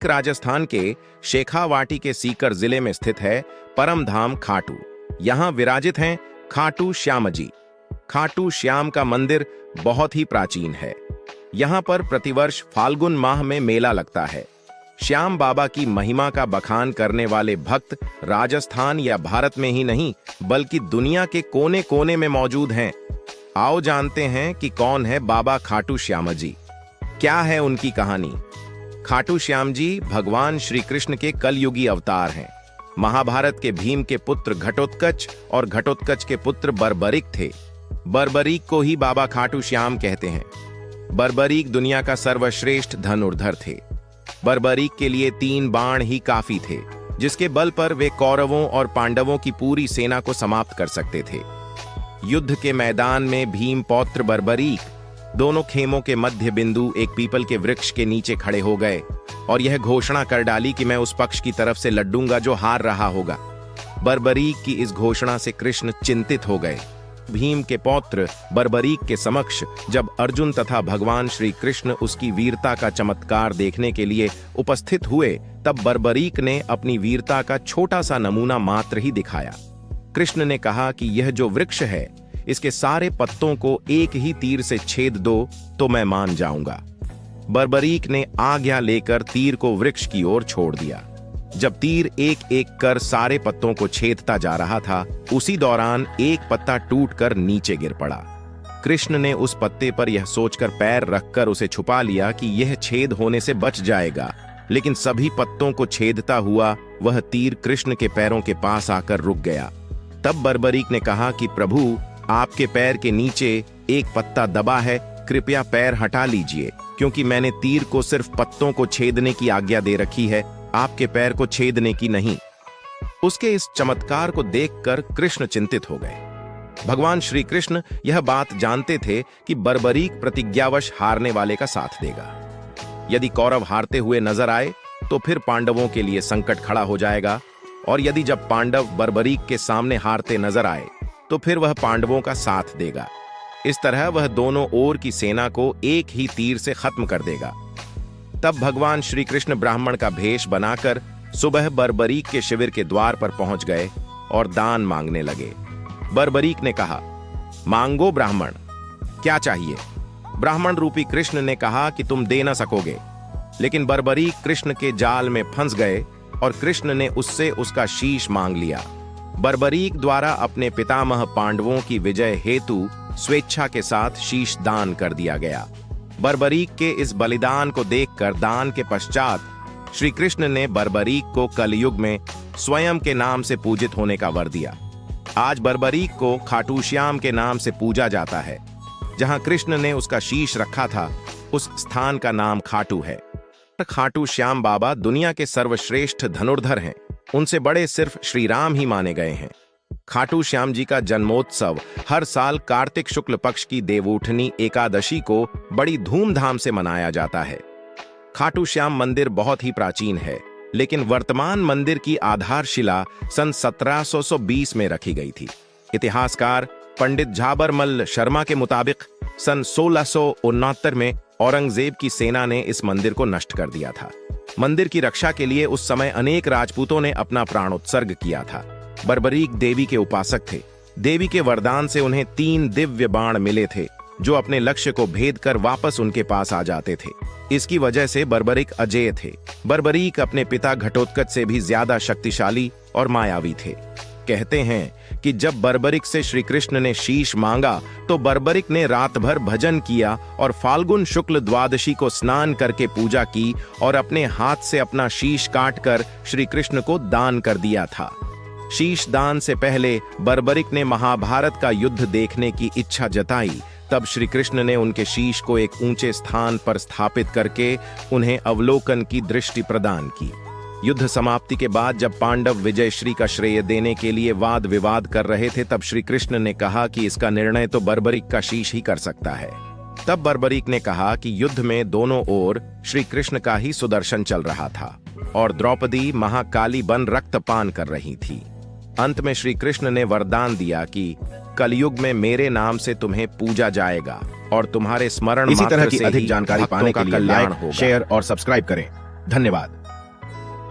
राजस्थान के शेखावाटी के सीकर जिले में स्थित है परम धाम खाटू। यहाँ विराजित हैं खाटू श्याम जी। खाटू श्याम का मंदिर बहुत ही प्राचीन है। यहाँ पर प्रतिवर्ष फाल्गुन माह में मेला लगता है। श्याम बाबा की महिमा का बखान करने वाले भक्त राजस्थान या भारत में ही नहीं बल्कि दुनिया के कोने कोने में मौजूद हैं। आओ जानते हैं कि कौन है बाबा खाटू श्याम जी, क्या है उनकी कहानी। खाटू श्याम जी भगवान श्री कृष्ण के कलयुगी अवतार हैं। महाभारत के भीम के पुत्र घटोत्कच और घटोत्कच के पुत्र बर्बरिक थे। बर्बरिक को ही बाबा खाटू श्याम कहते हैं। बर्बरिक दुनिया का सर्वश्रेष्ठ धनुर्धर थे। बर्बरिक के लिए 3 बाण ही काफी थे, जिसके बल पर वे कौरवों और पांडवों की पूरी सेना को समाप्त कर सकते थे। युद्ध के मैदान में भीम पौत्र बर्बरिक दोनों खेमों के मध्य बिंदु एक पीपल के वृक्ष के नीचे खड़े हो गए और यह घोषणा कर डाली कि मैं उस पक्ष की तरफ से लड़ूंगा जो हार रहा होगा। बर्बरीक की इस घोषणा से कृष्ण चिंतित हो गए। भीम के पौत्र बर्बरीक के समक्ष जब अर्जुन तथा भगवान श्री कृष्ण उसकी वीरता का चमत्कार देखने के लिए उपस्थित हुए, तब बर्बरीक ने अपनी वीरता का छोटा सा नमूना मात्र ही दिखाया। कृष्ण ने कहा कि यह जो वृक्ष है, इसके सारे पत्तों को एक ही तीर से छेद दो तो मैं मान जाऊंगा। बर्बरीक ने आज्ञा लेकर तीर को वृक्ष की ओर छोड़ दिया। जब तीर एक एक कर सारे पत्तों को छेदता जा रहा था, उसी दौरान एक पत्ता टूटकर नीचे गिर पड़ा। कृष्ण ने उस पत्ते पर यह सोचकर पैर रखकर उसे छुपा लिया कि यह छेद होने से बच जाएगा, लेकिन सभी पत्तों को छेदता हुआ वह तीर कृष्ण के पैरों के पास आकर रुक गया। तब बर्बरीक ने कहा कि प्रभु, आपके पैर के नीचे एक पत्ता दबा है, कृपया पैर हटा लीजिए, क्योंकि मैंने तीर को सिर्फ पत्तों को छेदने की आज्ञा दे रखी है, आपके पैर को छेदने की नहीं। उसके इस चमत्कार को देखकर कृष्ण चिंतित हो गए। भगवान श्री कृष्ण यह बात जानते थे कि बर्बरीक प्रतिज्ञावश हारने वाले का साथ देगा। यदि कौरव हारते हुए नजर आए तो फिर पांडवों के लिए संकट खड़ा हो जाएगा, और यदि जब पांडव बर्बरीक के सामने हारते नजर आए तो फिर वह पांडवों का साथ देगा। इस तरह वह दोनों ओर की सेना को एक ही तीर से खत्म कर देगा। तब भगवान श्री कृष्ण ब्राह्मण का भेष बनाकर सुबह बर्बरीक के शिविर के द्वार पर पहुंच गए और दान मांगने लगे। बर्बरीक ने कहा, मांगो ब्राह्मण, क्या चाहिए। ब्राह्मण रूपी कृष्ण ने कहा कि तुम दे न सकोगे, लेकिन बर्बरीक कृष्ण के जाल में फंस गए और कृष्ण ने उससे उसका शीश मांग लिया। बर्बरीक द्वारा अपने पितामह पांडवों की विजय हेतु स्वेच्छा के साथ शीश दान कर दिया गया। बर्बरीक के इस बलिदान को देखकर दान के पश्चात श्री कृष्ण ने बर्बरीक को कलयुग में स्वयं के नाम से पूजित होने का वर दिया। आज बर्बरीक को खाटू श्याम के नाम से पूजा जाता है। जहां कृष्ण ने उसका शीश रखा था, उस स्थान का नाम खाटू है। खाटू श्याम बाबा दुनिया के सर्वश्रेष्ठ धनुर्धर हैं। उनसे बड़े सिर्फ श्री राम ही माने गए हैं। खाटू श्याम जी का जन्मोत्सव हर साल कार्तिक शुक्ल पक्ष की देवउठनी एकादशी को बड़ी धूमधाम से मनाया जाता है। खाटू श्याम मंदिर बहुत ही प्राचीन है, लेकिन वर्तमान मंदिर की आधारशिला सन 1720 में रखी गई थी। इतिहासकार पंडित झाबरमल शर्मा के मुताबिक सन 1669 में औरंगजेब की सेना ने इस मंदिर को नष्ट कर दिया था। मंदिर की रक्षा के लिए उस समय अनेक राजपूतों ने अपना प्राणोत्सर्ग किया था। बर्बरीक देवी के उपासक थे। देवी के वरदान से उन्हें 3 दिव्य बाण मिले थे, जो अपने लक्ष्य को भेद कर वापस उनके पास आ जाते थे। इसकी वजह से बर्बरीक अजेय थे। बर्बरीक अपने पिता घटोत्कच से भी ज्यादा शक्तिशाली और मायावी थे। कहते हैं कि जब बर्बरीक से श्री कृष्ण ने शीश मांगा तो बर्बरीक ने रात भर भजन किया और फाल्गुन शुक्ल द्वादशी को स्नान करके पूजा की और अपने हाथ से अपना शीश काटकर श्री कृष्ण को दान कर दिया था। शीश दान से पहले बर्बरीक ने महाभारत का युद्ध देखने की इच्छा जताई। तब श्री कृष्ण ने उनके शीश को एक ऊंचे स्थान पर स्थापित करके उन्हें अवलोकन की दृष्टि प्रदान की। युद्ध समाप्ति के बाद जब पांडव विजयश्री का श्रेय देने के लिए वाद विवाद कर रहे थे, तब श्री कृष्ण ने कहा कि इसका निर्णय तो बर्बरीक का शीश ही कर सकता है। तब बर्बरीक ने कहा कि युद्ध में दोनों ओर श्री कृष्ण का ही सुदर्शन चल रहा था और द्रौपदी महाकाली बन रक्तपान कर रही थी। अंत में श्री कृष्ण ने वरदान दिया कि कलयुग में मेरे नाम से तुम्हें पूजा जाएगा और तुम्हारे स्मरण इसी तरह की से अधिक जानकारी पाने के लिए कल्याण लाइक, होगा। शेयर और सब्सक्राइब करें। धन्यवाद।